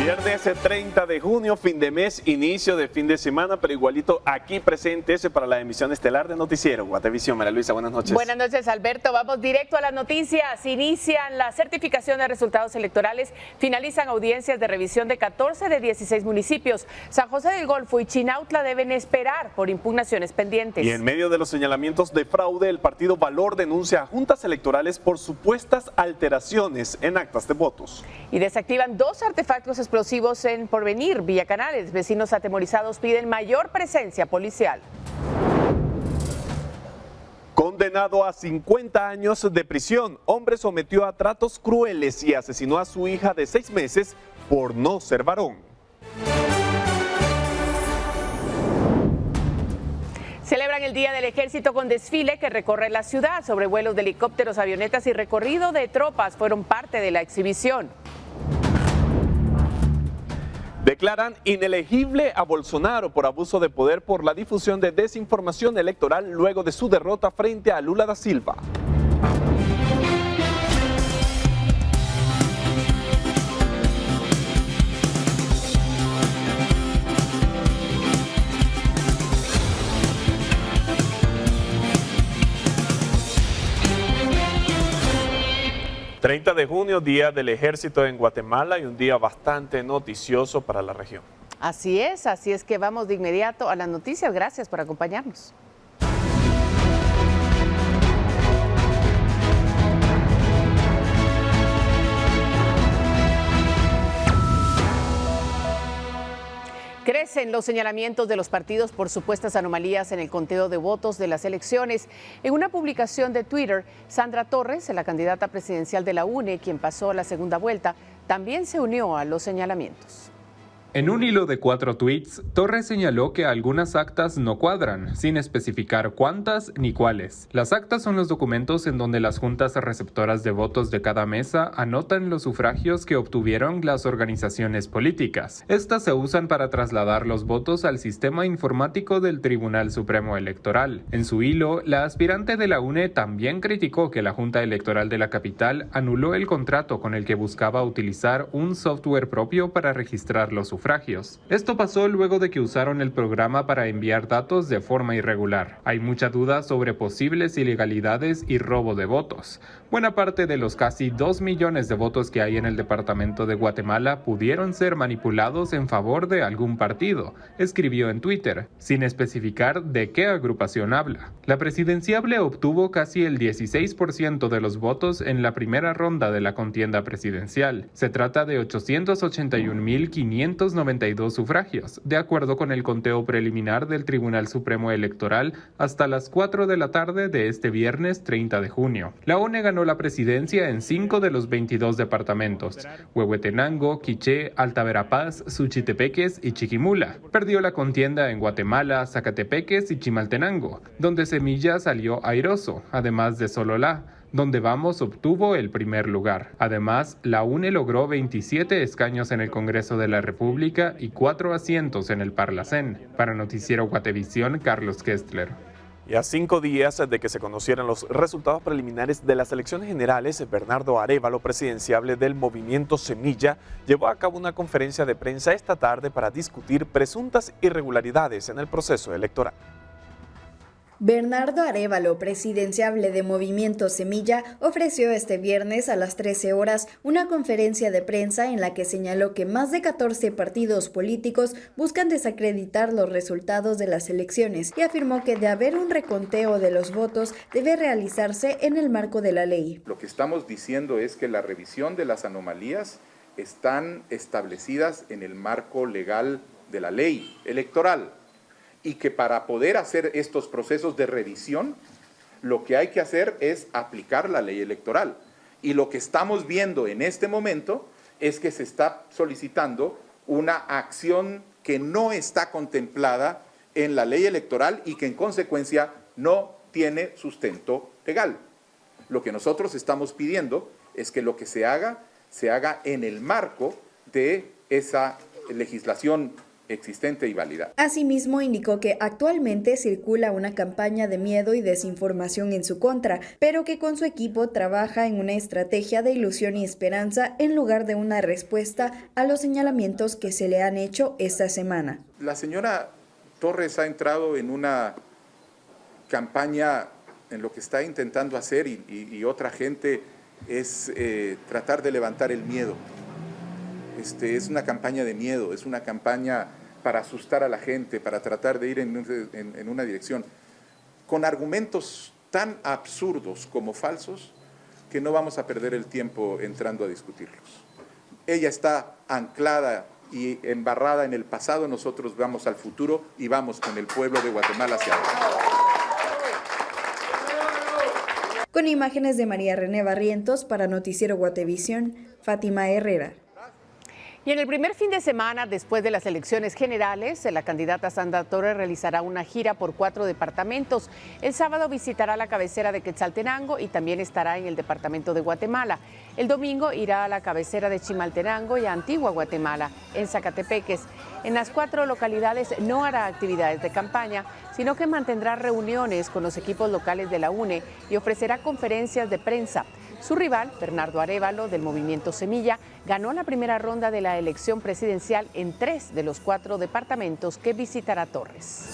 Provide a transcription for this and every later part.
Viernes 30 de junio, fin de mes, inicio de fin de semana, pero igualito aquí presente ese para la emisión estelar de Noticiero Guatevisión. María Luisa, buenas noches. Buenas noches, Alberto. Vamos directo a las noticias. Inician la certificación de resultados electorales, finalizan audiencias de revisión de 14 de 16 municipios. San José del Golfo y Chinautla deben esperar por impugnaciones pendientes. Y en medio de los señalamientos de fraude, el partido Valor denuncia a juntas electorales por supuestas alteraciones en actas de votos. Y desactivan 2 artefactos explosivos en Porvenir, Villa Canales. Vecinos atemorizados piden mayor presencia policial. Condenado a 50 años de prisión, hombre sometió a tratos crueles y asesinó a su hija de 6 meses por no ser varón. Celebran el Día del Ejército con desfile que recorre la ciudad. Sobrevuelos de helicópteros, avionetas y recorrido de tropas fueron parte de la exhibición. Declaran inelegible a Bolsonaro por abuso de poder por la difusión de desinformación electoral luego de su derrota frente a Lula da Silva. ...30 de junio, Día del Ejército en Guatemala y un día bastante noticioso para la región. Así es que vamos de inmediato a las noticias. Gracias por acompañarnos. Crecen los señalamientos de los partidos por supuestas anomalías en el conteo de votos de las elecciones. En una publicación de Twitter, Sandra Torres, la candidata presidencial de la UNE, quien pasó la segunda vuelta, también se unió a los señalamientos. En un hilo de 4 tweets, Torres señaló que algunas actas no cuadran, sin especificar cuántas ni cuáles. Las actas son los documentos en donde las juntas receptoras de votos de cada mesa anotan los sufragios que obtuvieron las organizaciones políticas. Estas se usan para trasladar los votos al sistema informático del Tribunal Supremo Electoral. En su hilo, la aspirante de la UNE también criticó que la Junta Electoral de la capital anuló el contrato con el que buscaba utilizar un software propio para registrar los sufragios. Esto pasó luego de que usaron el programa para enviar datos de forma irregular. Hay mucha duda sobre posibles ilegalidades y robo de votos. Buena parte de los casi 2 millones de votos que hay en el departamento de Guatemala pudieron ser manipulados en favor de algún partido, escribió en Twitter, sin especificar de qué agrupación habla. La presidenciable obtuvo casi el 16% de los votos en la primera ronda de la contienda presidencial. Se trata de 881.592 sufragios, de acuerdo con el conteo preliminar del Tribunal Supremo Electoral hasta las 4 de la tarde de este viernes 30 de junio. La ONE ganó la presidencia en 5 de los 22 departamentos: Huehuetenango, Quiché, Alta Verapaz, Suchitepeques y Chiquimula. Perdió la contienda en Guatemala, Zacatepeques y Chimaltenango, donde Semilla salió airoso, además de Sololá, donde Vamos obtuvo el primer lugar. Además, la UNE logró 27 escaños en el Congreso de la República y 4 asientos en el Parlacén. Para Noticiero Guatevisión, Carlos Kestler. Y a 5 días de que se conocieran los resultados preliminares de las elecciones generales, Bernardo Arévalo, presidenciable del movimiento Semilla, llevó a cabo una conferencia de prensa esta tarde para discutir presuntas irregularidades en el proceso electoral. Bernardo Arévalo, presidenciable de Movimiento Semilla, ofreció este viernes a las 13 horas una conferencia de prensa en la que señaló que más de 14 partidos políticos buscan desacreditar los resultados de las elecciones y afirmó que de haber un reconteo de los votos debe realizarse en el marco de la ley. Lo que estamos diciendo es que la revisión de las anomalías están establecidas en el marco legal de la ley electoral. Y que para poder hacer estos procesos de revisión, lo que hay que hacer es aplicar la ley electoral. Y lo que estamos viendo en este momento es que se está solicitando una acción que no está contemplada en la ley electoral y que en consecuencia no tiene sustento legal. Lo que nosotros estamos pidiendo es que lo que se haga en el marco de esa legislación existente y válida. Asimismo, indicó que actualmente circula una campaña de miedo y desinformación en su contra, pero que con su equipo trabaja en una estrategia de ilusión y esperanza en lugar de una respuesta a los señalamientos que se le han hecho esta semana. La señora Torres ha entrado en una campaña, en lo que está intentando hacer y otra gente es tratar de levantar el miedo. Es una campaña de miedo, es una campaña para asustar a la gente, para tratar de ir en una dirección, con argumentos tan absurdos como falsos, que no vamos a perder el tiempo entrando a discutirlos. Ella está anclada y embarrada en el pasado, nosotros vamos al futuro y vamos con el pueblo de Guatemala hacia adelante. Con imágenes de María René Barrientos para Noticiero Guatevisión, Fátima Herrera. Y en el primer fin de semana después de las elecciones generales, la candidata Sandra Torres realizará una gira por 4 departamentos. El sábado visitará la cabecera de Quetzaltenango y también estará en el departamento de Guatemala. El domingo irá a la cabecera de Chimaltenango y a Antigua Guatemala, en Zacatepeques. En las 4 localidades no hará actividades de campaña, sino que mantendrá reuniones con los equipos locales de la UNE y ofrecerá conferencias de prensa. Su rival, Bernardo Arévalo, del Movimiento Semilla, ganó la primera ronda de la elección presidencial en 3 de los 4 departamentos que visitará Torres.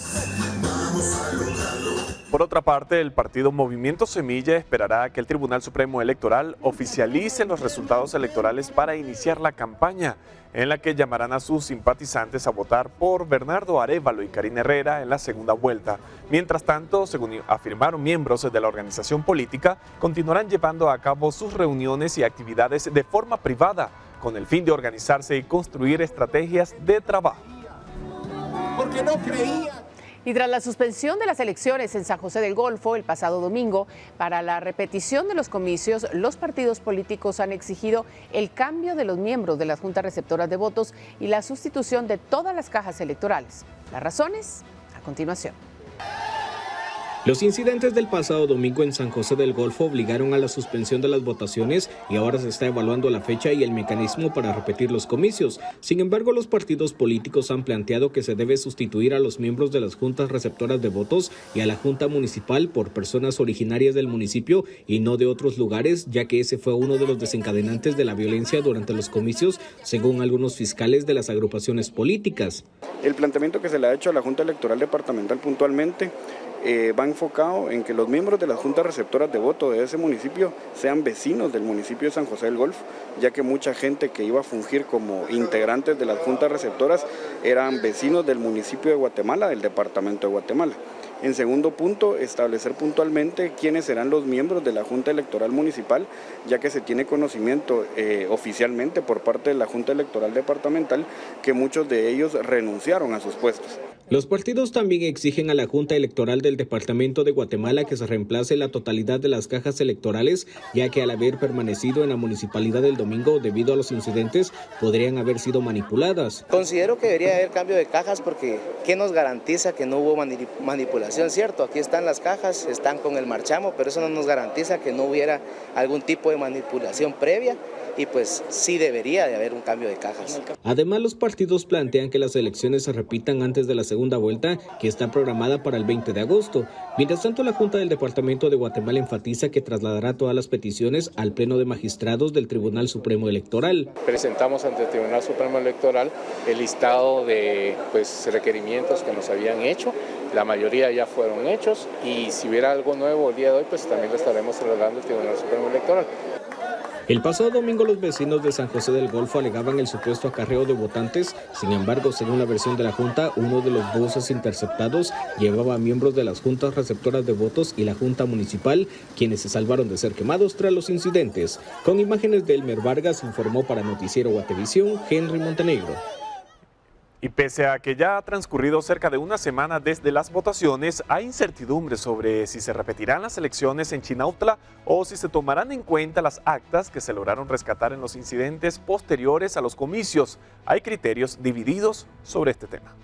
Por otra parte, el partido Movimiento Semilla esperará que el Tribunal Supremo Electoral oficialice los resultados electorales para iniciar la campaña, en la que llamarán a sus simpatizantes a votar por Bernardo Arévalo y Karina Herrera en la segunda vuelta. Mientras tanto, según afirmaron miembros de la organización política, continuarán llevando a cabo sus reuniones y actividades de forma privada, con el fin de organizarse y construir estrategias de trabajo. Porque no creía. Y tras la suspensión de las elecciones en San José del Golfo el pasado domingo, para la repetición de los comicios, los partidos políticos han exigido el cambio de los miembros de las juntas receptoras de votos y la sustitución de todas las cajas electorales. Las razones, a continuación. Los incidentes del pasado domingo en San José del Golfo obligaron a la suspensión de las votaciones y ahora se está evaluando la fecha y el mecanismo para repetir los comicios. Sin embargo, los partidos políticos han planteado que se debe sustituir a los miembros de las juntas receptoras de votos y a la Junta Municipal por personas originarias del municipio y no de otros lugares, ya que ese fue uno de los desencadenantes de la violencia durante los comicios, según algunos fiscales de las agrupaciones políticas. El planteamiento que se le ha hecho a la Junta Electoral Departamental puntualmente va enfocado en que los miembros de las juntas receptoras de voto de ese municipio sean vecinos del municipio de San José del Golfo, ya que mucha gente que iba a fungir como integrantes de las juntas receptoras eran vecinos del municipio de Guatemala, del departamento de Guatemala. En segundo punto, establecer puntualmente quiénes serán los miembros de la Junta Electoral Municipal, ya que se tiene conocimiento oficialmente por parte de la Junta Electoral Departamental que muchos de ellos renunciaron a sus puestos. Los partidos también exigen a la Junta Electoral del Departamento de Guatemala que se reemplace la totalidad de las cajas electorales, ya que al haber permanecido en la municipalidad del domingo debido a los incidentes, podrían haber sido manipuladas. Considero que debería haber cambio de cajas porque ¿qué nos garantiza que no hubo manipulación? Cierto, aquí están las cajas, están con el marchamo, pero eso no nos garantiza que no hubiera algún tipo de manipulación previa. Y pues sí debería de haber un cambio de cajas. Además, los partidos plantean que las elecciones se repitan antes de la segunda vuelta, que está programada para el 20 de agosto. Mientras tanto, la Junta del Departamento de Guatemala enfatiza que trasladará todas las peticiones al Pleno de Magistrados del Tribunal Supremo Electoral. Presentamos ante el Tribunal Supremo Electoral el listado de requerimientos que nos habían hecho. La mayoría ya fueron hechos y si hubiera algo nuevo el día de hoy, pues también lo estaremos trasladando al Tribunal Supremo Electoral. El pasado domingo los vecinos de San José del Golfo alegaban el supuesto acarreo de votantes. Sin embargo, según la versión de la Junta, uno de los buses interceptados llevaba a miembros de las juntas receptoras de votos y la Junta Municipal, quienes se salvaron de ser quemados tras los incidentes. Con imágenes de Elmer Vargas, informó para Noticiero Guatevisión, Henry Montenegro. Y pese a que ya ha transcurrido cerca de una semana desde las votaciones, hay incertidumbre sobre si se repetirán las elecciones en Chinautla o si se tomarán en cuenta las actas que se lograron rescatar en los incidentes posteriores a los comicios. Hay criterios divididos sobre este tema.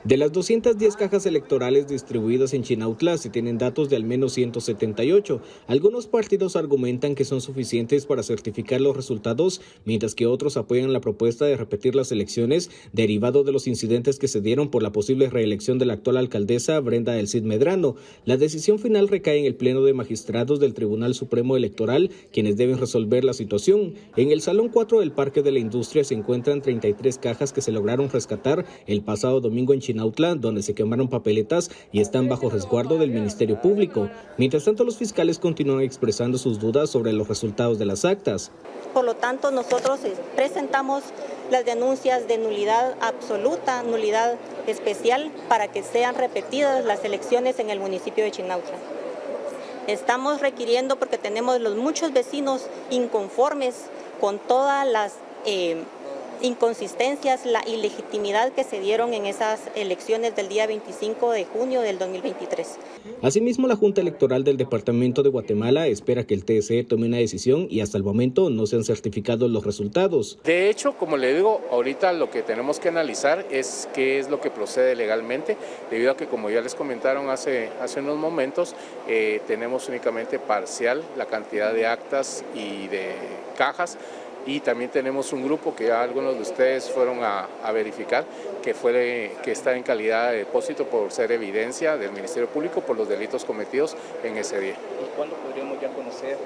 De las 210 cajas electorales distribuidas en Chinautla se tienen datos de al menos 178. Algunos partidos argumentan que son suficientes para certificar los resultados, mientras que otros apoyan la propuesta de repetir las elecciones derivado de los incidentes que se dieron por la posible reelección de la actual alcaldesa Brenda del Cid Medrano. La decisión final recae en el Pleno de Magistrados del Tribunal Supremo Electoral, quienes deben resolver la situación. En el Salón 4 del Parque de la Industria se encuentran 33 cajas que se lograron rescatar el pasado domingo en Chinautla, donde se quemaron papeletas y están bajo resguardo del Ministerio Público. Mientras tanto, los fiscales continúan expresando sus dudas sobre los resultados de las actas. Por lo tanto, nosotros presentamos las denuncias de nulidad absoluta, nulidad especial, para que sean repetidas las elecciones en el municipio de Chinautla. Estamos requiriendo porque tenemos los muchos vecinos inconformes con todas las inconsistencias, la ilegitimidad que se dieron en esas elecciones del día 25 de junio del 2023. Asimismo, la Junta Electoral del Departamento de Guatemala espera que el TSE tome una decisión y hasta el momento no se han certificado los resultados. De hecho, como le digo, ahorita lo que tenemos que analizar es qué es lo que procede legalmente, debido a que, como ya les comentaron hace unos momentos, tenemos únicamente parcial la cantidad de actas y de cajas. Y también tenemos un grupo que ya algunos de ustedes fueron a verificar, que está en calidad de depósito por ser evidencia del Ministerio Público por los delitos cometidos en ese día. ¿Y cuándo podríamos ya conocer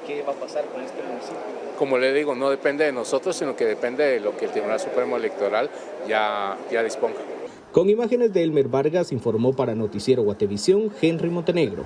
qué va a pasar con este municipio? Como le digo, no depende de nosotros, sino que depende de lo que el Tribunal Supremo Electoral ya disponga. Con imágenes de Elmer Vargas, informó para Noticiero Guatevisión, Henry Montenegro.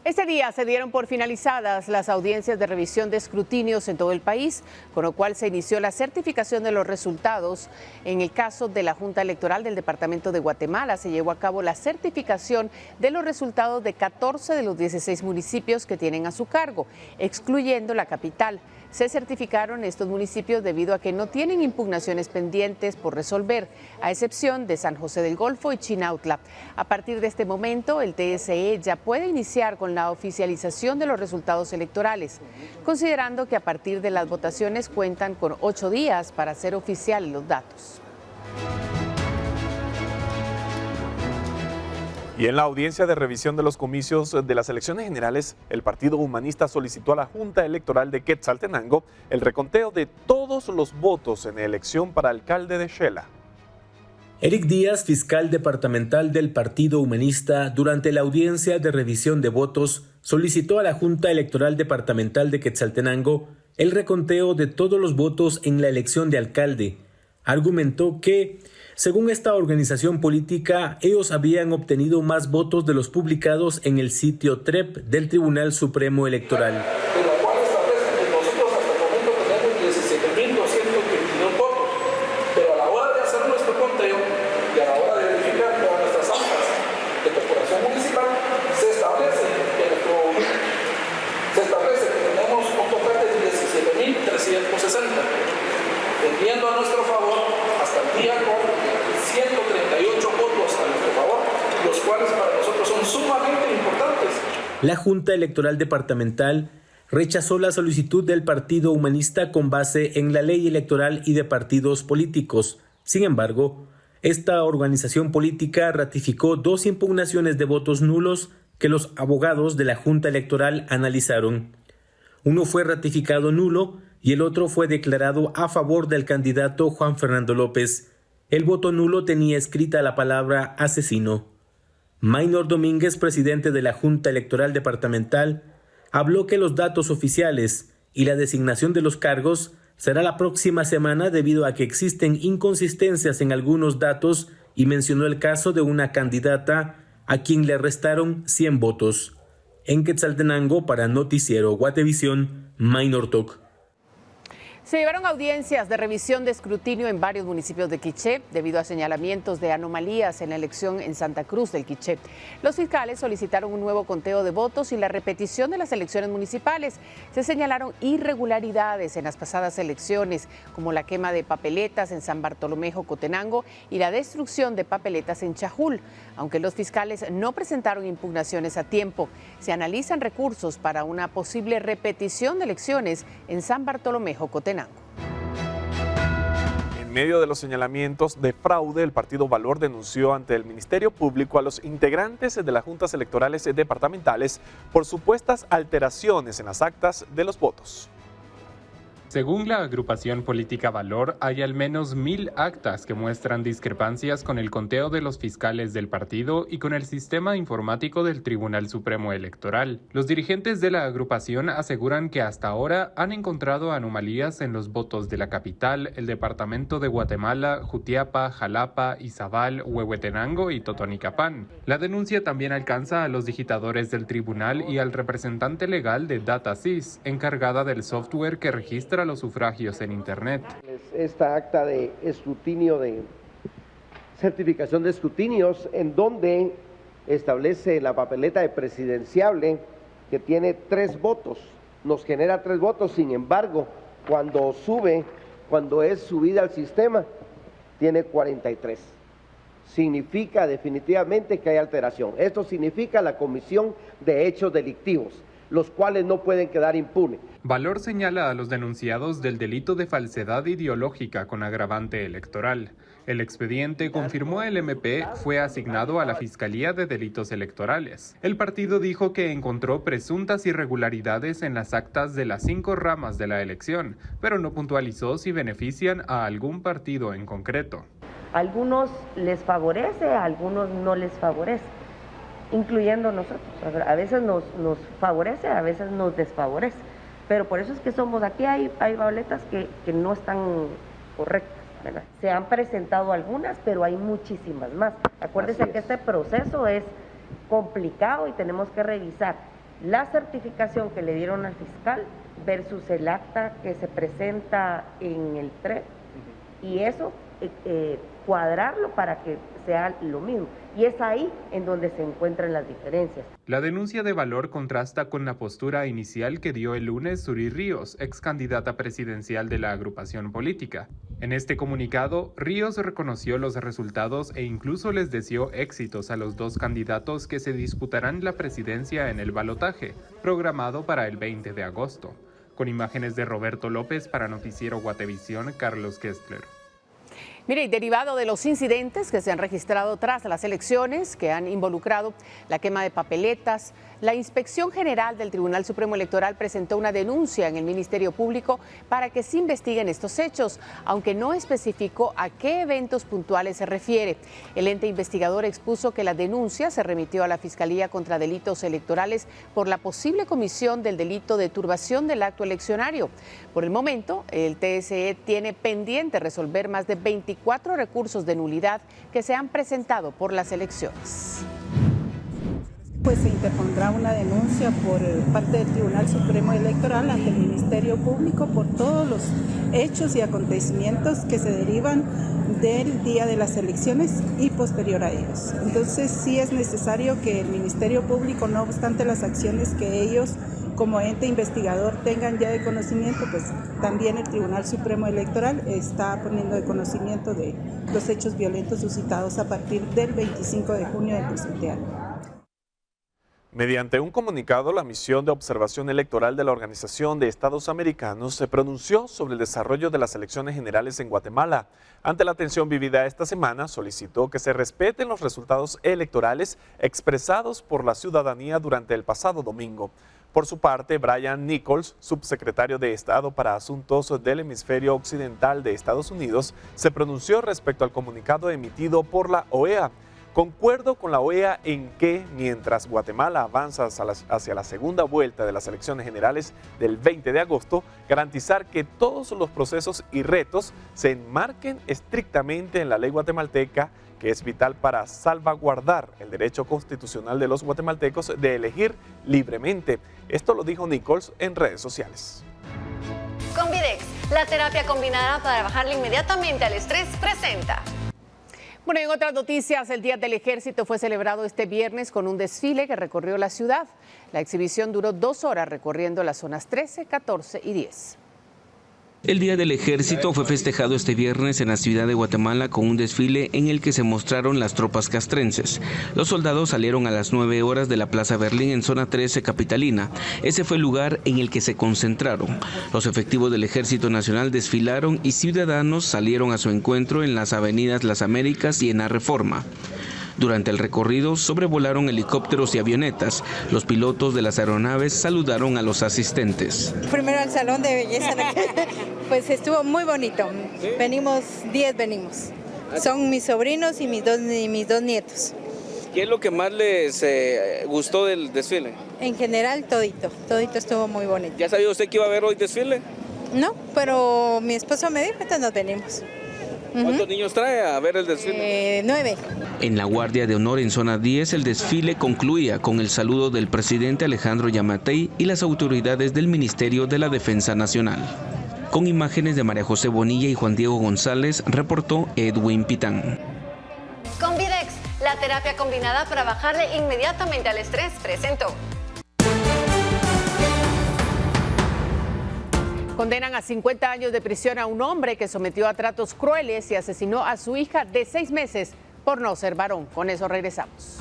Este día se dieron por finalizadas las audiencias de revisión de escrutinios en todo el país, con lo cual se inició la certificación de los resultados. En el caso de la Junta Electoral del Departamento de Guatemala, se llevó a cabo la certificación de los resultados de 14 de los 16 municipios que tienen a su cargo, excluyendo la capital. Se certificaron estos municipios debido a que no tienen impugnaciones pendientes por resolver, a excepción de San José del Golfo y Chinautla. A partir de este momento, el TSE ya puede iniciar con la oficialización de los resultados electorales, considerando que a partir de las votaciones cuentan con 8 días para hacer oficiales los datos. Y en la audiencia de revisión de los comicios de las elecciones generales, el Partido Humanista solicitó a la Junta Electoral de Quetzaltenango el reconteo de todos los votos en la elección para alcalde de Xela. Eric Díaz, fiscal departamental del Partido Humanista, durante la audiencia de revisión de votos, solicitó a la Junta Electoral Departamental de Quetzaltenango el reconteo de todos los votos en la elección de alcalde. Argumentó que, según esta organización política, ellos habían obtenido más votos de los publicados en el sitio TREP del Tribunal Supremo Electoral. De la cual establece que nosotros hasta el momento tenemos 17.222 votos, pero a la hora de hacer nuestro conteo y a la hora de verificar todas nuestras actas de corporación municipal, se establece que tenemos un total de 17.360, teniendo a nuestro favor hasta el día con 138 votos a nuestro favor, los cuales para nosotros son sumamente importantes. La Junta Electoral Departamental rechazó la solicitud del Partido Humanista con base en la Ley Electoral y de Partidos Políticos. Sin embargo, esta organización política ratificó 2 impugnaciones de votos nulos que los abogados de la Junta Electoral analizaron. Uno fue ratificado nulo y el otro fue declarado a favor del candidato Juan Fernando López. El voto nulo tenía escrita la palabra asesino. Maynor Domínguez, presidente de la Junta Electoral Departamental, habló que los datos oficiales y la designación de los cargos será la próxima semana debido a que existen inconsistencias en algunos datos y mencionó el caso de una candidata a quien le restaron 100 votos. En Quetzaltenango, para Noticiero Guatevisión, Maynor Toc. Se llevaron audiencias de revisión de escrutinio en varios municipios de Quiché debido a señalamientos de anomalías en la elección en Santa Cruz del Quiché. Los fiscales solicitaron un nuevo conteo de votos y la repetición de las elecciones municipales. Se señalaron irregularidades en las pasadas elecciones, como la quema de papeletas en San Bartolomé, Jocotenango, y la destrucción de papeletas en Chajul. Aunque los fiscales no presentaron impugnaciones a tiempo, se analizan recursos para una posible repetición de elecciones en San Bartolomé, Jocotenango. En En medio de los señalamientos de fraude, el Partido Valor denunció ante el Ministerio Público a los integrantes de las juntas electorales departamentales por supuestas alteraciones en las actas de los votos. Según la agrupación política Valor, hay al menos 1000 actas que muestran discrepancias con el conteo de los fiscales del partido y con el sistema informático del Tribunal Supremo Electoral. Los dirigentes de la agrupación aseguran que hasta ahora han encontrado anomalías en los votos de la capital, el departamento de Guatemala, Jutiapa, Jalapa, Izabal, Huehuetenango y Totonicapán. La denuncia también alcanza a los digitadores del tribunal y al representante legal de DataSys, encargada del software que registra los sufragios en Internet. Esta acta de escrutinio, de certificación de escrutinios, en donde establece la papeleta de presidenciable que tiene 3 votos, nos genera 3 votos, sin embargo, cuando es subida al sistema, tiene 43. Significa definitivamente que hay alteración. Esto significa la comisión de hechos delictivos, los cuales no pueden quedar impunes. Valor señala a los denunciados del delito de falsedad ideológica con agravante electoral. El expediente, confirmó el MP, fue asignado a la Fiscalía de Delitos Electorales. El partido dijo que encontró presuntas irregularidades en las actas de las 5 ramas de la elección, pero no puntualizó si benefician a algún partido en concreto. A algunos les favorece, a algunos no les favorece, incluyendo nosotros. A veces nos favorece, a veces nos desfavorece, pero por eso es que somos aquí. Hay boletas que no están correctas, ¿verdad? Se han presentado algunas, pero hay muchísimas más. Acuérdense que este proceso es complicado y tenemos que revisar la certificación que le dieron al fiscal versus el acta que se presenta en el TRE, y eso cuadrarlo para que sea lo mismo. Y es ahí en donde se encuentran las diferencias. La denuncia de Valor contrasta con la postura inicial que dio el lunes Suri Ríos, ex candidata presidencial de la agrupación política. En este comunicado, Ríos reconoció los resultados e incluso les deseó éxitos a los 2 candidatos que se disputarán la presidencia en el balotaje, programado para el 20 de agosto. Con imágenes de Roberto López para Noticiero Guatevisión, Carlos Kestler. Mire, y derivado de los incidentes que se han registrado tras las elecciones, que han involucrado la quema de papeletas, la Inspección General del Tribunal Supremo Electoral presentó una denuncia en el Ministerio Público para que se investiguen estos hechos, aunque no especificó a qué eventos puntuales se refiere. El ente investigador expuso que la denuncia se remitió a la Fiscalía contra Delitos Electorales por la posible comisión del delito de turbación del acto eleccionario. Por el momento, el TSE tiene pendiente resolver más de 24 recursos de nulidad que se han presentado por las elecciones. Pues se interpondrá una denuncia por parte del Tribunal Supremo Electoral ante el Ministerio Público por todos los hechos y acontecimientos que se derivan del día de las elecciones y posterior a ellos. Entonces sí es necesario que el Ministerio Público, no obstante las acciones que ellos como ente investigador tengan ya de conocimiento, pues también el Tribunal Supremo Electoral está poniendo de conocimiento de los hechos violentos suscitados a partir del 25 de junio del presente año. Mediante un comunicado, la misión de observación electoral de la Organización de Estados Americanos se pronunció sobre el desarrollo de las elecciones generales en Guatemala. Ante la tensión vivida esta semana, solicitó que se respeten los resultados electorales expresados por la ciudadanía durante el pasado domingo. Por su parte, Brian Nichols, subsecretario de Estado para Asuntos del Hemisferio Occidental de Estados Unidos, se pronunció respecto al comunicado emitido por la OEA. Concuerdo con la OEA en que, mientras Guatemala avanza hacia la segunda vuelta de las elecciones generales del 20 de agosto, garantizar que todos los procesos y retos se enmarquen estrictamente en la ley guatemalteca, que es vital para salvaguardar el derecho constitucional de los guatemaltecos de elegir libremente. Esto lo dijo Nichols en redes sociales. Convidex, la terapia combinada para bajarle inmediatamente al estrés, presenta. Bueno, en otras noticias, el Día del Ejército fue celebrado este viernes con un desfile que recorrió la ciudad. La exhibición duró 2 horas recorriendo las zonas 13, 14 y 10. El Día del Ejército fue festejado este viernes en la ciudad de Guatemala con un desfile en el que se mostraron las tropas castrenses. Los soldados salieron a las 9 horas de la Plaza Berlín en zona 13 capitalina. Ese fue el lugar en el que se concentraron. Los efectivos del Ejército Nacional desfilaron y ciudadanos salieron a su encuentro en las avenidas Las Américas y en la Reforma. Durante el recorrido sobrevolaron helicópteros y avionetas. Los pilotos de las aeronaves saludaron a los asistentes. Primero al salón de belleza, pues estuvo muy bonito. Venimos 10, Son mis sobrinos y mis dos nietos. ¿Qué es lo que más les gustó del desfile? En general, todito estuvo muy bonito. ¿Ya sabía usted que iba a haber hoy desfile? No, pero mi esposo me dijo, entonces nos venimos. ¿Cuántos niños trae a ver el desfile? 9. En la Guardia de Honor en zona 10, el desfile concluía con el saludo del presidente Alejandro Yamatei y las autoridades del Ministerio de la Defensa Nacional. Con imágenes de María José Bonilla y Juan Diego González, reportó Edwin Pitán. Convidex, la terapia combinada para bajarle inmediatamente al estrés, presentó. Condenan a 50 años de prisión a un hombre que sometió a tratos crueles y asesinó a su hija de 6 meses por no ser varón. Con eso regresamos.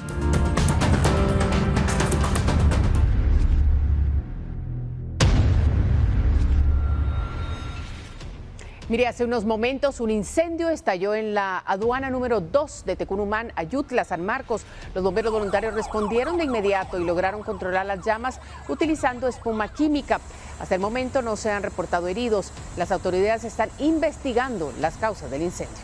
Mire, hace unos momentos un incendio estalló en la aduana número 2 de Tecunumán, Ayutla, San Marcos. Los bomberos voluntarios respondieron de inmediato y lograron controlar las llamas utilizando espuma química. Hasta el momento no se han reportado heridos. Las autoridades están investigando las causas del incendio.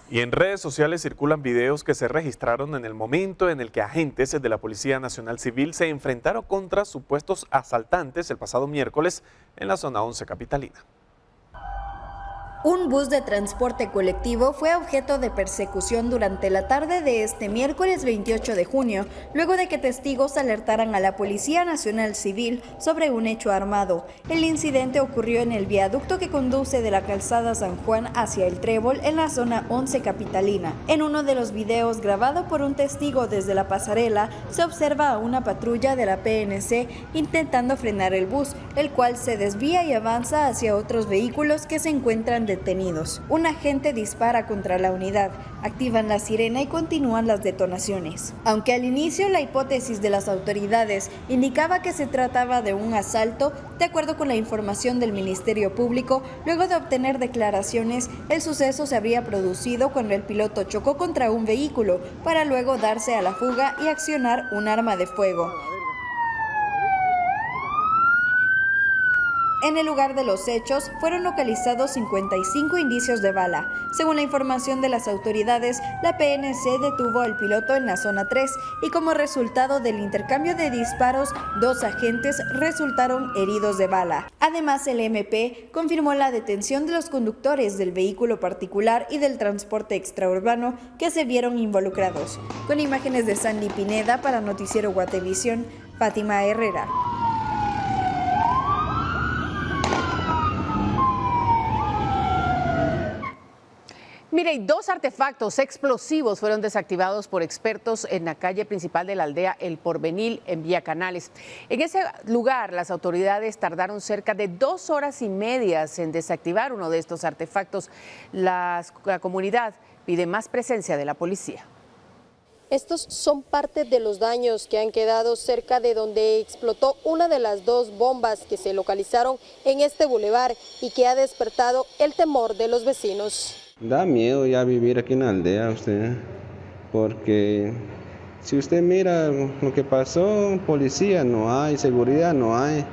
Y en redes sociales circulan videos que se registraron en el momento en el que agentes de la Policía Nacional Civil se enfrentaron contra supuestos asaltantes el pasado miércoles en la zona 11 capitalina. Un bus de transporte colectivo fue objeto de persecución durante la tarde de este miércoles 28 de junio, luego de que testigos alertaran a la Policía Nacional Civil sobre un hecho armado. El incidente ocurrió en el viaducto que conduce de la calzada San Juan hacia el Trébol en la zona 11 capitalina. En uno de los videos grabado por un testigo desde la pasarela, se observa a una patrulla de la PNC intentando frenar el bus, el cual se desvía y avanza hacia otros vehículos que se encuentran detenidos. Un agente dispara contra la unidad, activan la sirena y continúan las detonaciones. Aunque al inicio la hipótesis de las autoridades indicaba que se trataba de un asalto, de acuerdo con la información del Ministerio Público, luego de obtener declaraciones, el suceso se habría producido cuando el piloto chocó contra un vehículo para luego darse a la fuga y accionar un arma de fuego. En el lugar de los hechos fueron localizados 55 indicios de bala. Según la información de las autoridades, la PNC detuvo al piloto en la zona 3 y como resultado del intercambio de disparos, 2 agentes resultaron heridos de bala. Además, el MP confirmó la detención de los conductores del vehículo particular y del transporte extraurbano que se vieron involucrados. Con imágenes de Sandy Pineda para Noticiero Guatevisión, Fátima Herrera. Mire, 2 artefactos explosivos fueron desactivados por expertos en la calle principal de la aldea El Porvenir, en Vía Canales. En ese lugar, las autoridades tardaron cerca de 2 horas y media en desactivar uno de estos artefactos. La comunidad pide más presencia de la policía. Estos son parte de los daños que han quedado cerca de donde explotó una de las 2 bombas que se localizaron en este bulevar y que ha despertado el temor de los vecinos. Da miedo ya vivir aquí en la aldea usted, porque si usted mira lo que pasó, policía no hay, seguridad no hay,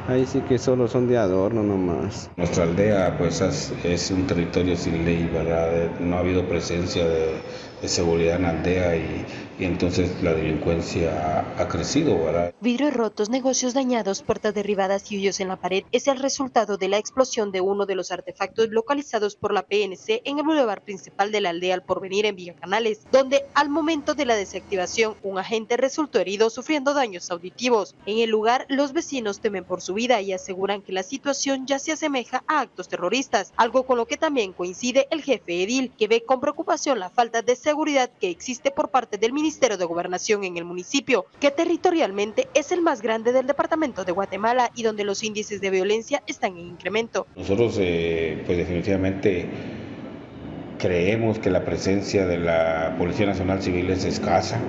ahí sí que solo son de adorno nomás. Nuestra aldea pues es un territorio sin ley, ¿verdad? No ha habido presencia de seguridad en la aldea y entonces la delincuencia ha crecido, ¿verdad? Vidrios rotos, negocios dañados, puertas derribadas y hoyos en la pared es el resultado de la explosión de uno de los artefactos localizados por la PNC en el bulevar principal de la aldea El Porvenir en Villa Canales, donde al momento de la desactivación un agente resultó herido sufriendo daños auditivos. En el lugar los vecinos temen por su vida y aseguran que la situación ya se asemeja a actos terroristas, algo con lo que también coincide el jefe edil, que ve con preocupación la falta de seguridad que existe por parte del Ministerio de Gobernación en el municipio, que territorialmente es el más grande del departamento de Guatemala y donde los índices de violencia están en incremento. Nosotros pues definitivamente creemos que la presencia de la Policía Nacional Civil es escasa.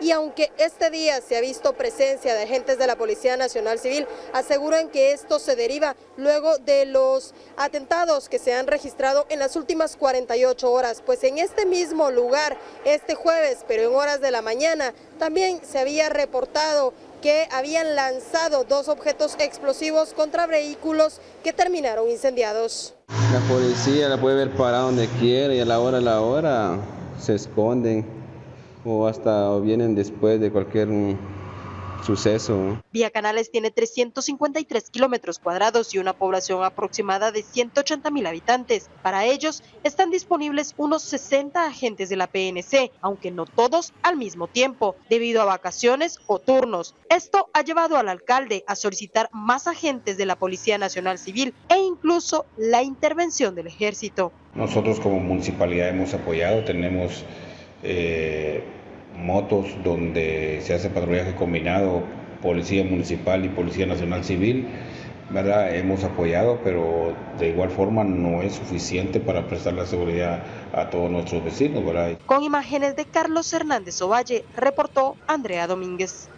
Y aunque este día se ha visto presencia de agentes de la Policía Nacional Civil, aseguran que esto se deriva luego de los atentados que se han registrado en las últimas 48 horas, pues en este mismo lugar, este jueves, pero en horas de la mañana, también se había reportado que habían lanzado 2 objetos explosivos contra vehículos que terminaron incendiados. La policía la puede ver para donde quiera y a la hora se esconden o vienen después de cualquier suceso. Villa Canales tiene 353 kilómetros cuadrados y una población aproximada de 180,000 habitantes. Para ellos están disponibles unos 60 agentes de la PNC, aunque no todos al mismo tiempo, debido a vacaciones o turnos. Esto ha llevado al alcalde a solicitar más agentes de la Policía Nacional Civil e incluso la intervención del Ejército. Nosotros como municipalidad hemos apoyado, tenemos motos donde se hace patrullaje combinado, Policía Municipal y Policía Nacional Civil, ¿verdad? Hemos apoyado, pero de igual forma no es suficiente para prestar la seguridad a todos nuestros vecinos, ¿verdad? Con imágenes de Carlos Hernández Ovalle, reportó Andrea Domínguez.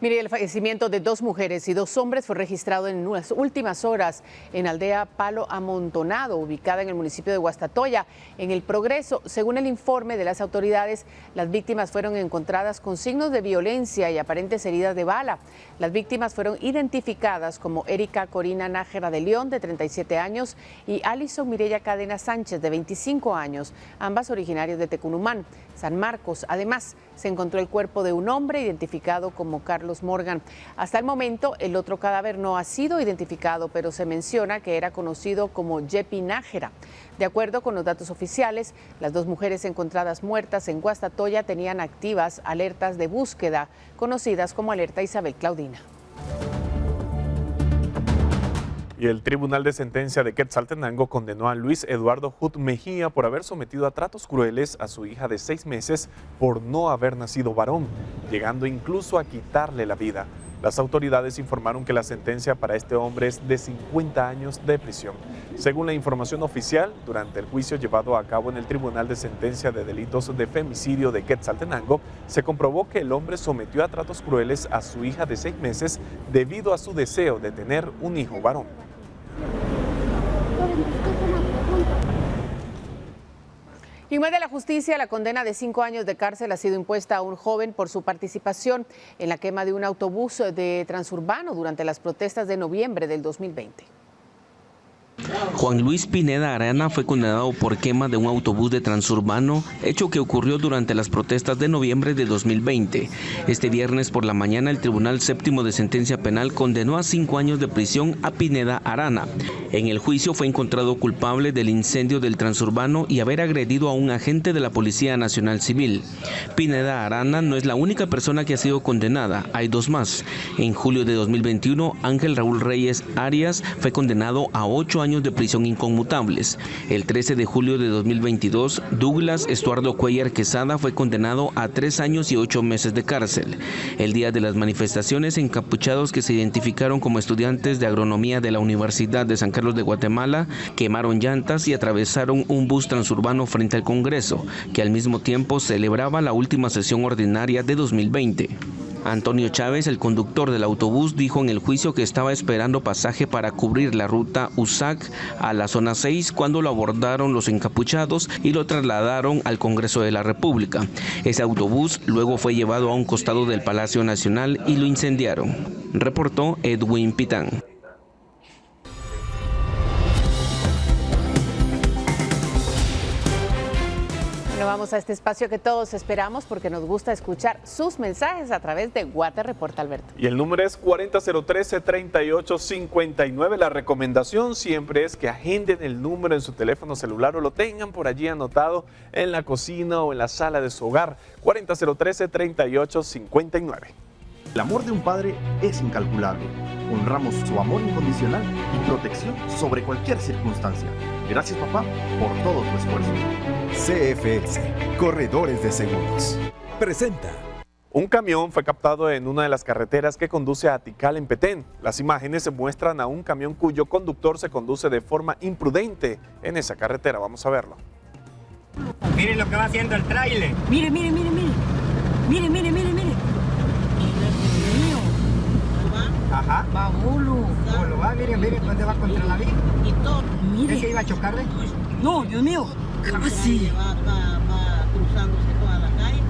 Mire, el fallecimiento de 2 mujeres y 2 hombres fue registrado en las últimas horas en la aldea Palo Amontonado, ubicada en el municipio de Guastatoya, en El Progreso. Según el informe de las autoridades, las víctimas fueron encontradas con signos de violencia y aparentes heridas de bala. Las víctimas fueron identificadas como Erika Corina Nájera de León, de 37 años, y Alison Mireya Cadena Sánchez, de 25 años, ambas originarias de Tecunumán, San Marcos. Además, se encontró el cuerpo de un hombre identificado como Carlos Morgan. Hasta el momento, el otro cadáver no ha sido identificado, pero se menciona que era conocido como Yepi Nájera. De acuerdo con los datos oficiales, las 2 mujeres encontradas muertas en Guastatoya tenían activas alertas de búsqueda, conocidas como alerta Isabel Claudina. Y el Tribunal de Sentencia de Quetzaltenango condenó a Luis Eduardo Hut Mejía por haber sometido a tratos crueles a su hija de 6 meses por no haber nacido varón, llegando incluso a quitarle la vida. Las autoridades informaron que la sentencia para este hombre es de 50 años de prisión. Según la información oficial, durante el juicio llevado a cabo en el Tribunal de Sentencia de Delitos de Femicidio de Quetzaltenango, se comprobó que el hombre sometió a tratos crueles a su hija de 6 meses debido a su deseo de tener un hijo varón. Y en más de la justicia, la condena de 5 años de cárcel ha sido impuesta a un joven por su participación en la quema de un autobús de Transurbano durante las protestas de noviembre del 2020. Juan Luis Pineda Arana fue condenado por quema de un autobús de Transurbano, hecho que ocurrió durante las protestas de noviembre de 2020. Este viernes por la mañana, el Tribunal Séptimo de Sentencia Penal condenó a 5 años de prisión a Pineda Arana. En el juicio fue encontrado culpable del incendio del Transurbano y haber agredido a un agente de la Policía Nacional Civil. Pineda Arana no es la única persona que ha sido condenada, hay 2 más. En julio de 2021, Ángel Raúl Reyes Arias fue condenado a 8 años de prisión inconmutables. El 13 de julio de 2022, Douglas Estuardo Cuellar Quesada fue condenado a 3 años y 8 meses de cárcel. El día de las manifestaciones, encapuchados que se identificaron como estudiantes de agronomía de la Universidad de San Carlos de Guatemala quemaron llantas y atravesaron un bus transurbano frente al Congreso, que al mismo tiempo celebraba la última sesión ordinaria de 2020. Antonio Chávez, el conductor del autobús, dijo en el juicio que estaba esperando pasaje para cubrir la ruta USAC a la zona 6 cuando lo abordaron los encapuchados y lo trasladaron al Congreso de la República. Ese autobús luego fue llevado a un costado del Palacio Nacional y lo incendiaron. Reportó Edwin Pitán. Bueno, vamos Vamos a este espacio que todos esperamos porque nos gusta escuchar sus mensajes a través de Guate Reporta, Alberto. Y el número es 4013-3859. La recomendación siempre es que agenden el número en su teléfono celular o lo tengan por allí anotado en la cocina o en la sala de su hogar. 4013-3859. El amor de un padre es incalculable. Honramos su amor incondicional y protección sobre cualquier circunstancia. Gracias, papá, por todo tu esfuerzo. CFS, Corredores de Seguros, presenta. Un camión fue captado en una de las carreteras que conduce a Tikal en Petén. Las imágenes muestran a un camión cuyo conductor se conduce de forma imprudente en esa carretera. Vamos a verlo. Miren lo que va haciendo el tráiler. Mire, mire, mire, mire. Mire, mire, mire, mire. Ajá. Va bolo. Bolo va, miren, miren dónde va contra la vía. Y todo. Mire. ¿Ese iba a chocarle? No, Dios mío. Casi. Va cruzándose toda la calle.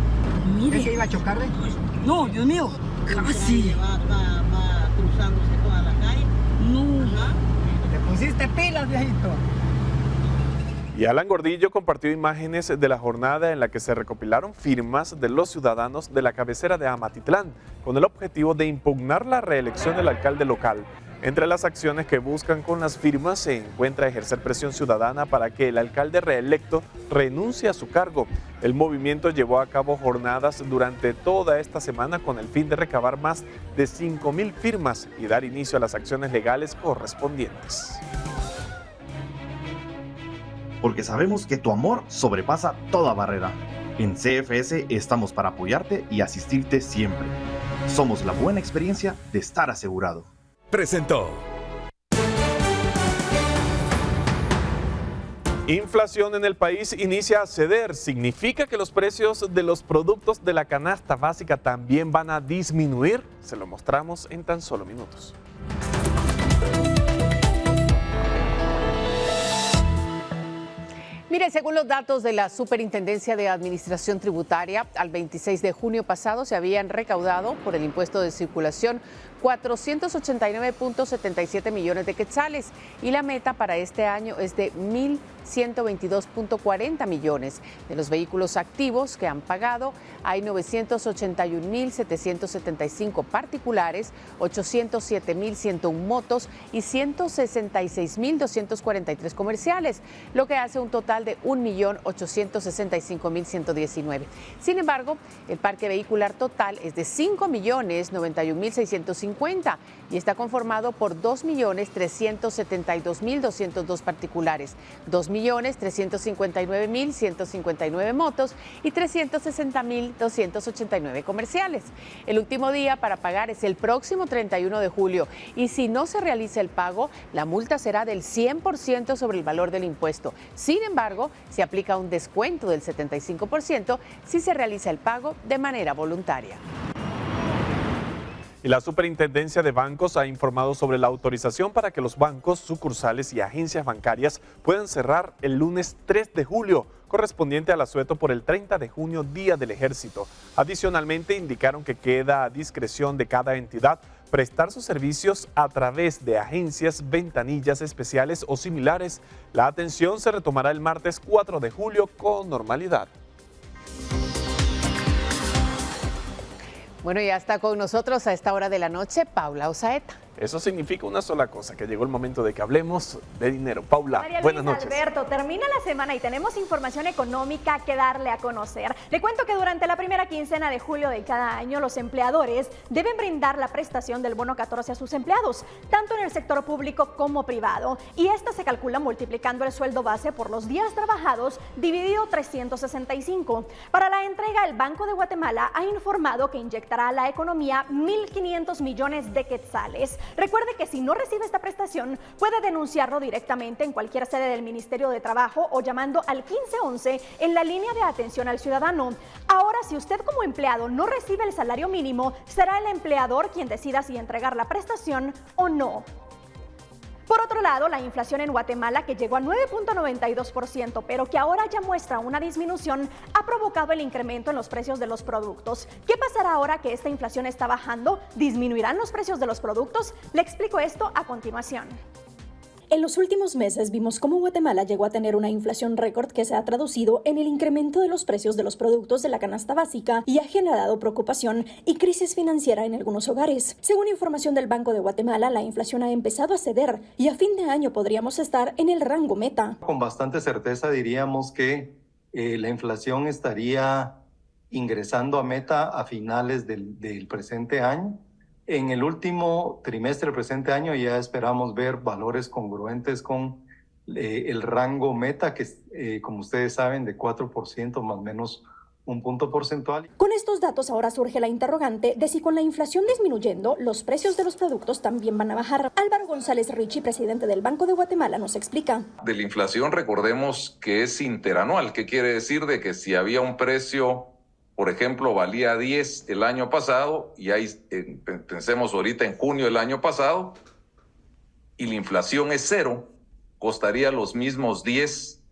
Mire. ¿Ese iba a chocarle? No, Dios mío. Casi. Va cruzándose toda la calle. No. Ajá. ¿Le pusiste pilas, viejito? Y Alan Gordillo compartió imágenes de la jornada en la que se recopilaron firmas de los ciudadanos de la cabecera de Amatitlán con el objetivo de impugnar la reelección del alcalde local. Entre las acciones que buscan con las firmas se encuentra ejercer presión ciudadana para que el alcalde reelecto renuncie a su cargo. El movimiento llevó a cabo jornadas durante toda esta semana con el fin de recabar más de 5,000 firmas y dar inicio a las acciones legales correspondientes. Porque sabemos que tu amor sobrepasa toda barrera. En CFS estamos para apoyarte y asistirte siempre. Somos la buena experiencia de estar asegurado. Presentó. Inflación en el país inicia a ceder. ¿Significa que los precios de los productos de la canasta básica también van a disminuir? Se lo mostramos en tan solo minutos. Mire, según los datos de la Superintendencia de Administración Tributaria, al 26 de junio pasado se habían recaudado por el impuesto de circulación 489.77 millones de quetzales y la meta para este año es de 1.122.40 millones. De los vehículos activos que han pagado, hay 981.775 particulares, 807.101 motos y 166.243 comerciales, lo que hace un total de 1.865.119. Sin embargo, el parque vehicular total es de 5.091.650 y está conformado por 2.372.202 particulares, 2.359.159 motos y 360.289 comerciales. El último día para pagar es el próximo 31 de julio y si no se realiza el pago, la multa será del 100% sobre el valor del impuesto. Sin embargo, se aplica un descuento del 75% si se realiza el pago de manera voluntaria. Y la Superintendencia de Bancos ha informado sobre la autorización para que los bancos, sucursales y agencias bancarias puedan cerrar el lunes 3 de julio, correspondiente al asueto por el 30 de junio, Día del Ejército. Adicionalmente, indicaron que queda a discreción de cada entidad prestar sus servicios a través de agencias, ventanillas especiales o similares. La atención se retomará el martes 4 de julio con normalidad. Bueno, ya está con nosotros a esta hora de la noche Paula Osaeta. Eso significa una sola cosa, que llegó el momento de que hablemos de dinero. Paula, María buenas Luisa, noches. Alberto, termina la semana y tenemos información económica que darle a conocer. Le cuento que durante la primera quincena de julio de cada año, los empleadores deben brindar la prestación del bono 14 a sus empleados, tanto en el sector público como privado. Y esta se calcula multiplicando el sueldo base por los días trabajados, dividido 365. Para la entrega, el Banco de Guatemala ha informado que inyectará a la economía 1.500 millones de quetzales. Recuerde que si no recibe esta prestación, puede denunciarlo directamente en cualquier sede del Ministerio de Trabajo o llamando al 1511 en la línea de atención al ciudadano. Ahora, si usted como empleado no recibe el salario mínimo, será el empleador quien decida si entregar la prestación o no. Por otro lado, la inflación en Guatemala, que llegó a 9.92%, pero que ahora ya muestra una disminución, ha provocado el incremento en los precios de los productos. ¿Qué pasará ahora que esta inflación está bajando? ¿Disminuirán los precios de los productos? Le explico esto a continuación. En los últimos meses vimos cómo Guatemala llegó a tener una inflación récord que se ha traducido en el incremento de los precios de los productos de la canasta básica y ha generado preocupación y crisis financiera en algunos hogares. Según información del Banco de Guatemala, la inflación ha empezado a ceder y a fin de año podríamos estar en el rango meta. Con bastante certeza diríamos que la inflación estaría ingresando a meta a finales del presente año. En el último trimestre del presente año ya esperamos ver valores congruentes con el rango meta, que como ustedes saben, de 4% más o menos un punto porcentual. Con estos datos ahora surge la interrogante de si con la inflación disminuyendo, los precios de los productos también van a bajar. Álvaro González Richie, presidente del Banco de Guatemala, nos explica. De la inflación recordemos que es interanual. ¿Qué quiere decir? De que si había un precio, por ejemplo, valía 10 el año pasado, y ahí pensemos ahorita en junio del año pasado, y la inflación es 0, costaría los mismos 10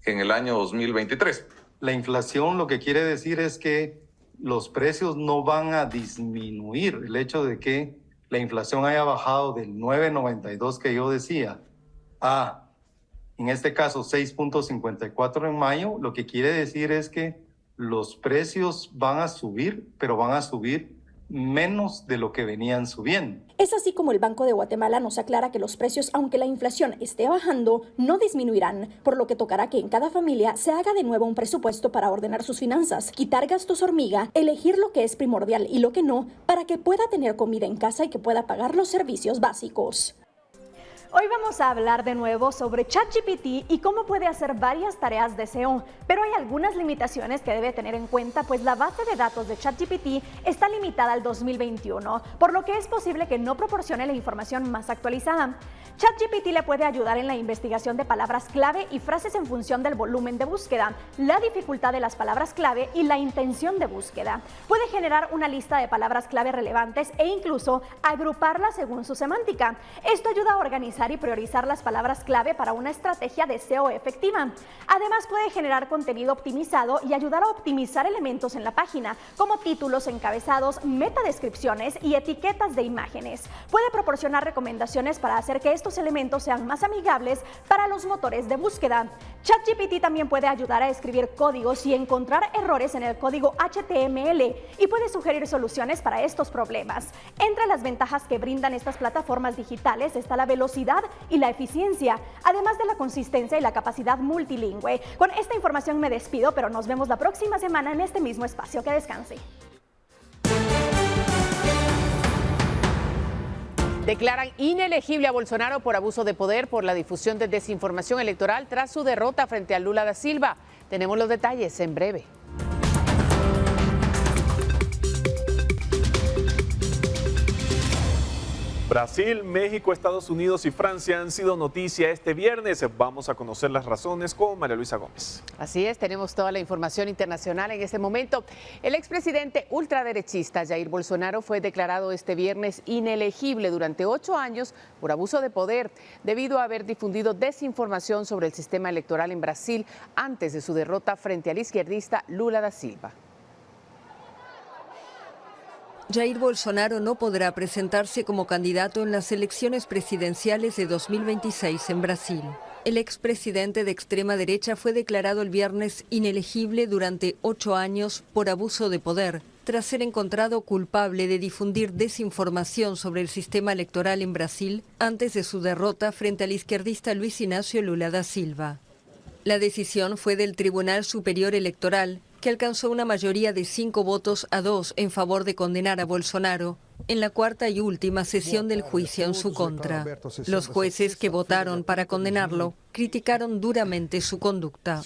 que en el año 2023. La inflación lo que quiere decir es que los precios no van a disminuir. El hecho de que la inflación haya bajado del 9.92 que yo decía a, en este caso, 6.54 en mayo, lo que quiere decir es que los precios van a subir, pero van a subir menos de lo que venían subiendo. Es así como el Banco de Guatemala nos aclara que los precios, aunque la inflación esté bajando, no disminuirán, por lo que tocará que en cada familia se haga de nuevo un presupuesto para ordenar sus finanzas, quitar gastos hormiga, elegir lo que es primordial y lo que no, para que pueda tener comida en casa y que pueda pagar los servicios básicos. Hoy vamos a hablar de nuevo sobre ChatGPT y cómo puede hacer varias tareas de SEO, pero hay algunas limitaciones que debe tener en cuenta, pues la base de datos de ChatGPT está limitada al 2021, por lo que es posible que no proporcione la información más actualizada. ChatGPT le puede ayudar en la investigación de palabras clave y frases en función del volumen de búsqueda, la dificultad de las palabras clave y la intención de búsqueda. Puede generar una lista de palabras clave relevantes e incluso agruparlas según su semántica. Esto ayuda a organizar y priorizar las palabras clave para una estrategia de SEO efectiva. Además, puede generar contenido optimizado y ayudar a optimizar elementos en la página, como títulos, encabezados, metadescripciones y etiquetas de imágenes. Puede proporcionar recomendaciones para hacer que estos elementos sean más amigables para los motores de búsqueda. ChatGPT también puede ayudar a escribir códigos y encontrar errores en el código HTML y puede sugerir soluciones para estos problemas. Entre las ventajas que brindan estas plataformas digitales está la velocidad y la eficiencia, además de la consistencia y la capacidad multilingüe. Con esta información me despido, pero nos vemos la próxima semana en este mismo espacio. Que descanse. Declaran inelegible a Bolsonaro por abuso de poder por la difusión de desinformación electoral tras su derrota frente a Lula da Silva. Tenemos los detalles en breve. Brasil, México, Estados Unidos y Francia han sido noticia este viernes. Vamos a conocer las razones con María Luisa Gómez. Así es, tenemos toda la información internacional en este momento. El expresidente ultraderechista Jair Bolsonaro fue declarado este viernes inelegible durante 8 años por abuso de poder, debido a haber difundido desinformación sobre el sistema electoral en Brasil antes de su derrota frente al izquierdista Lula da Silva. Jair Bolsonaro no podrá presentarse como candidato en las elecciones presidenciales de 2026 en Brasil. El expresidente de extrema derecha fue declarado el viernes inelegible durante 8 años por abuso de poder, tras ser encontrado culpable de difundir desinformación sobre el sistema electoral en Brasil antes de su derrota frente al izquierdista Luiz Inácio Lula da Silva. La decisión fue del Tribunal Superior Electoral, que alcanzó una mayoría de 5 votos a 2 en favor de condenar a Bolsonaro en la cuarta y última sesión del juicio en su contra. Los jueces que votaron para condenarlo criticaron duramente su conducta.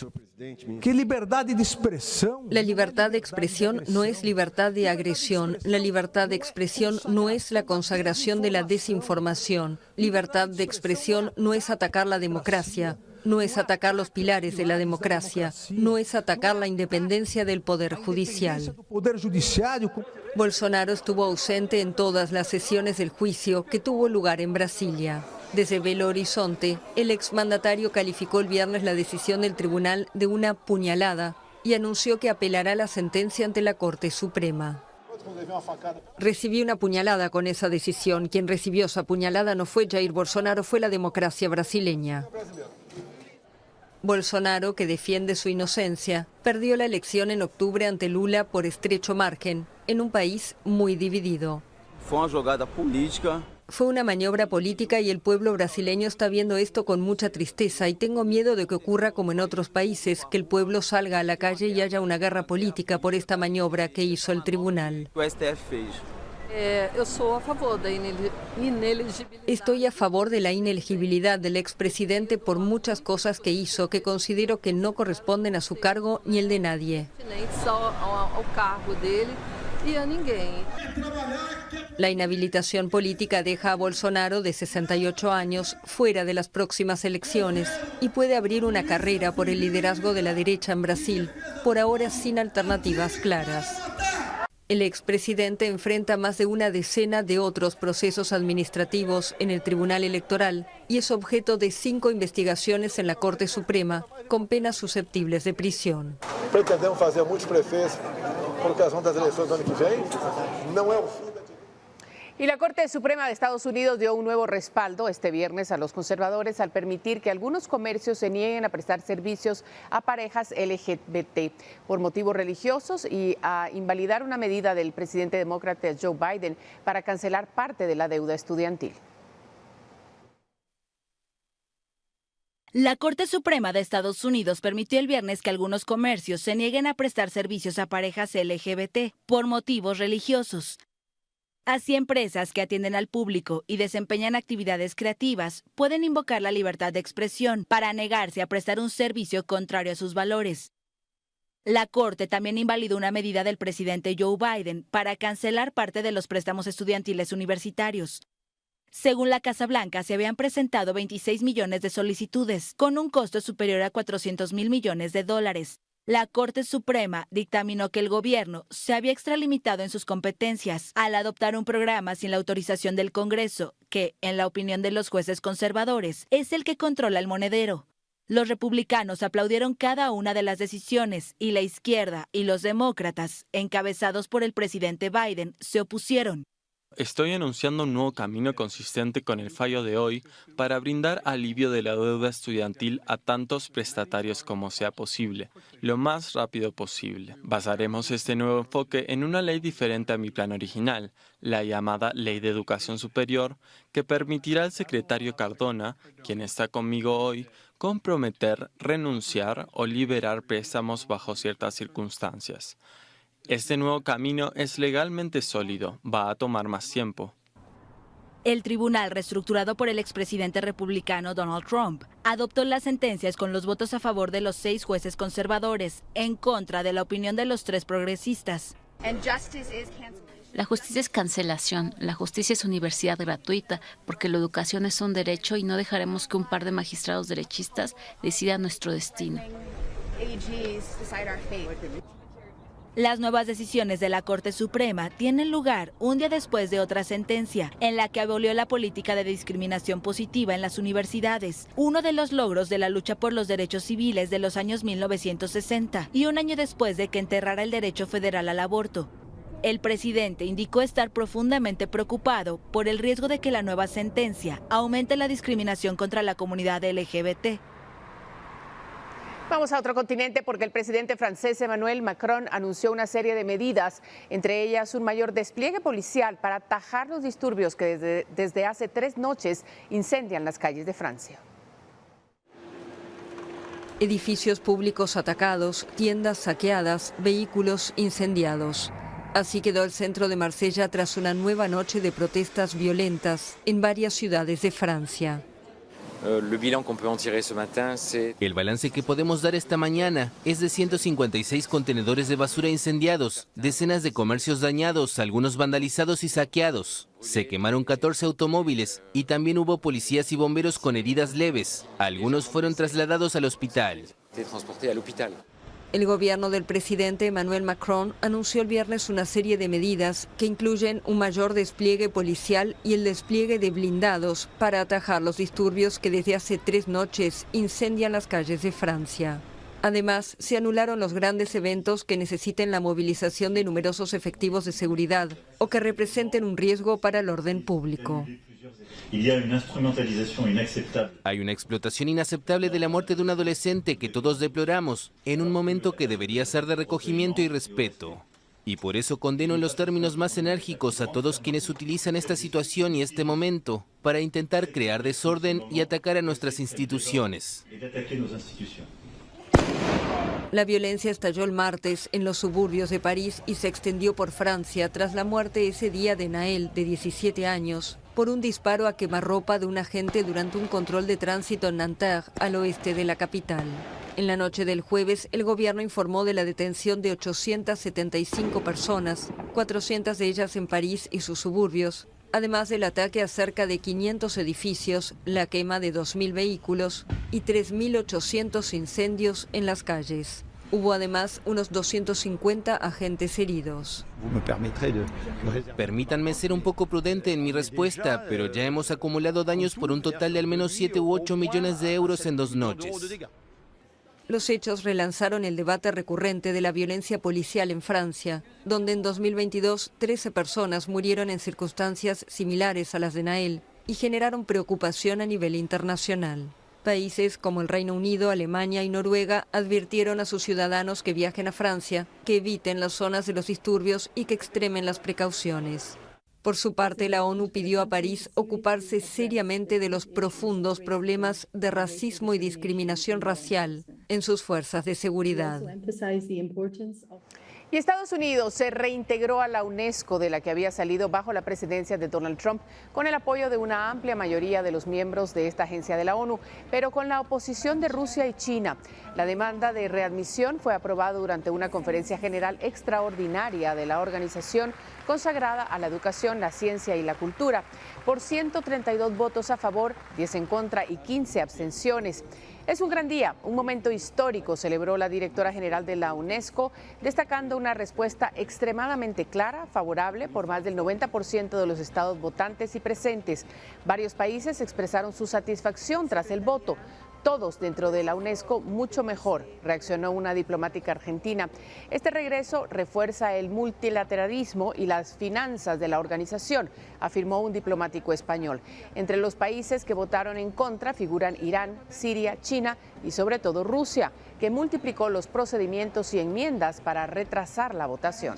¿Qué libertad de expresión? La libertad de expresión no es libertad de agresión. La libertad de expresión no es la consagración de la desinformación. Libertad de expresión no es atacar la democracia. No es atacar los pilares de la democracia, no es atacar la independencia del Poder Judicial. Bolsonaro estuvo ausente en todas las sesiones del juicio que tuvo lugar en Brasilia. Desde Belo Horizonte, el exmandatario calificó el viernes la decisión del tribunal de una puñalada y anunció que apelará la sentencia ante la Corte Suprema. Recibí una puñalada con esa decisión. Quien recibió esa puñalada no fue Jair Bolsonaro, fue la democracia brasileña. Bolsonaro, que defiende su inocencia, perdió la elección en octubre ante Lula por estrecho margen, en un país muy dividido. Fue una maniobra política y el pueblo brasileño está viendo esto con mucha tristeza y tengo miedo de que ocurra como en otros países, que el pueblo salga a la calle y haya una guerra política por esta maniobra que hizo el tribunal. Estoy a favor de la inelegibilidad del expresidente por muchas cosas que hizo que considero que no corresponden a su cargo ni el de nadie. La inhabilitación política deja a Bolsonaro, de 68 años, fuera de las próximas elecciones y puede abrir una carrera por el liderazgo de la derecha en Brasil, por ahora sin alternativas claras. El expresidente enfrenta más de una decena de otros procesos administrativos en el Tribunal Electoral y es objeto de 5 investigaciones en la Corte Suprema, con penas susceptibles de prisión. Pretendemos hacer muchos prefeitos por ocasión de las elecciones del año que viene. No es el fin. Y la Corte Suprema de Estados Unidos dio un nuevo respaldo este viernes a los conservadores al permitir que algunos comercios se nieguen a prestar servicios a parejas LGBT por motivos religiosos y a invalidar una medida del presidente demócrata Joe Biden para cancelar parte de la deuda estudiantil. La Corte Suprema de Estados Unidos permitió el viernes que algunos comercios se nieguen a prestar servicios a parejas LGBT por motivos religiosos. Así, empresas que atienden al público y desempeñan actividades creativas pueden invocar la libertad de expresión para negarse a prestar un servicio contrario a sus valores. La Corte también invalidó una medida del presidente Joe Biden para cancelar parte de los préstamos estudiantiles universitarios. Según la Casa Blanca, se habían presentado 26 millones de solicitudes, con un costo superior a $400 mil millones. La Corte Suprema dictaminó que el gobierno se había extralimitado en sus competencias al adoptar un programa sin la autorización del Congreso, que, en la opinión de los jueces conservadores, es el que controla el monedero. Los republicanos aplaudieron cada una de las decisiones y la izquierda y los demócratas, encabezados por el presidente Biden, se opusieron. Estoy anunciando un nuevo camino consistente con el fallo de hoy para brindar alivio de la deuda estudiantil a tantos prestatarios como sea posible, lo más rápido posible. Basaremos este nuevo enfoque en una ley diferente a mi plan original, la llamada Ley de Educación Superior, que permitirá al secretario Cardona, quien está conmigo hoy, comprometer, renunciar o liberar préstamos bajo ciertas circunstancias. Este nuevo camino es legalmente sólido, va a tomar más tiempo. El tribunal, reestructurado por el expresidente republicano Donald Trump, adoptó las sentencias con los votos a favor de los 6 jueces conservadores, en contra de la opinión de los 3 progresistas. La justicia es cancelación, la justicia es universidad gratuita, porque la educación es un derecho y no dejaremos que un par de magistrados derechistas decidan nuestro destino. Las nuevas decisiones de la Corte Suprema tienen lugar un día después de otra sentencia, en la que abolió la política de discriminación positiva en las universidades, uno de los logros de la lucha por los derechos civiles de los años 1960, y un año después de que enterrara el derecho federal al aborto. El presidente indicó estar profundamente preocupado por el riesgo de que la nueva sentencia aumente la discriminación contra la comunidad LGBT. Vamos a otro continente porque el presidente francés Emmanuel Macron anunció una serie de medidas, entre ellas un mayor despliegue policial para atajar los disturbios que desde hace 3 noches incendian las calles de Francia. Edificios públicos atacados, tiendas saqueadas, vehículos incendiados. Así quedó el centro de Marsella tras una nueva noche de protestas violentas en varias ciudades de Francia. El balance que podemos dar esta mañana es de 156 contenedores de basura incendiados, decenas de comercios dañados, algunos vandalizados y saqueados. Se quemaron 14 automóviles y también hubo policías y bomberos con heridas leves. Algunos fueron trasladados al hospital. El gobierno del presidente Emmanuel Macron anunció el viernes una serie de medidas que incluyen un mayor despliegue policial y el despliegue de blindados para atajar los disturbios que desde hace 3 noches incendian las calles de Francia. Además, se anularon los grandes eventos que necesiten la movilización de numerosos efectivos de seguridad o que representen un riesgo para el orden público. Hay una explotación inaceptable de la muerte de un adolescente que todos deploramos en un momento que debería ser de recogimiento y respeto. Y por eso condeno en los términos más enérgicos a todos quienes utilizan esta situación y este momento para intentar crear desorden y atacar a nuestras instituciones. La violencia estalló el martes en los suburbios de París y se extendió por Francia tras la muerte ese día de Naël, de 17 años, por un disparo a quemarropa de un agente durante un control de tránsito en Nanterre, al oeste de la capital. En la noche del jueves, el gobierno informó de la detención de 875 personas, 400 de ellas en París y sus suburbios, además del ataque a cerca de 500 edificios, la quema de 2.000 vehículos y 3.800 incendios en las calles. Hubo además unos 250 agentes heridos. Permítanme ser un poco prudente en mi respuesta, pero ya hemos acumulado daños por un total de al menos 7 u 8 millones de euros en 2 noches. Los hechos relanzaron el debate recurrente de la violencia policial en Francia, donde en 2022 13 personas murieron en circunstancias similares a las de Naël y generaron preocupación a nivel internacional. Países como el Reino Unido, Alemania y Noruega advirtieron a sus ciudadanos que viajen a Francia, que eviten las zonas de los disturbios y que extremen las precauciones. Por su parte, la ONU pidió a París ocuparse seriamente de los profundos problemas de racismo y discriminación racial en sus fuerzas de seguridad. Y Estados Unidos se reintegró a la UNESCO, de la que había salido bajo la presidencia de Donald Trump, con el apoyo de una amplia mayoría de los miembros de esta agencia de la ONU, pero con la oposición de Rusia y China. La demanda de readmisión fue aprobada durante una conferencia general extraordinaria de la organización consagrada a la educación, la ciencia y la cultura, por 132 votos a favor, 10 en contra y 15 abstenciones. Es un gran día, un momento histórico, celebró la directora general de la UNESCO, destacando una respuesta extremadamente clara, favorable por más del 90% de los estados votantes y presentes. Varios países expresaron su satisfacción tras el voto. Todos dentro de la UNESCO mucho mejor, reaccionó una diplomática argentina. Este regreso refuerza el multilateralismo y las finanzas de la organización, afirmó un diplomático español. Entre los países que votaron en contra figuran Irán, Siria, China y sobre todo Rusia, que multiplicó los procedimientos y enmiendas para retrasar la votación.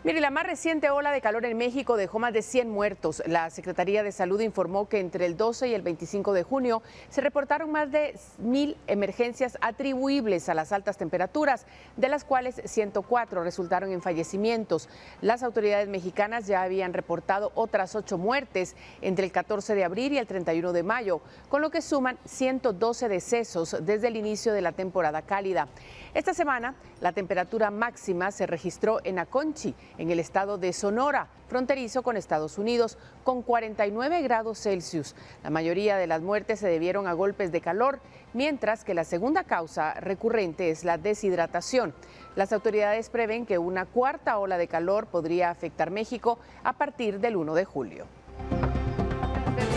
Mire, la más reciente ola de calor en México dejó más de 100 muertos. La Secretaría de Salud informó que entre el 12 y el 25 de junio se reportaron más de 1.000 emergencias atribuibles a las altas temperaturas, de las cuales 104 resultaron en fallecimientos. Las autoridades mexicanas ya habían reportado otras 8 muertes entre el 14 de abril y el 31 de mayo, con lo que suman 112 decesos desde el inicio de la temporada cálida. Esta semana, la temperatura máxima se registró en Aconchi, en el estado de Sonora, fronterizo con Estados Unidos, con 49 grados Celsius. La mayoría de las muertes se debieron a golpes de calor, mientras que la segunda causa recurrente es la deshidratación. Las autoridades prevén que una cuarta ola de calor podría afectar México a partir del 1 de julio.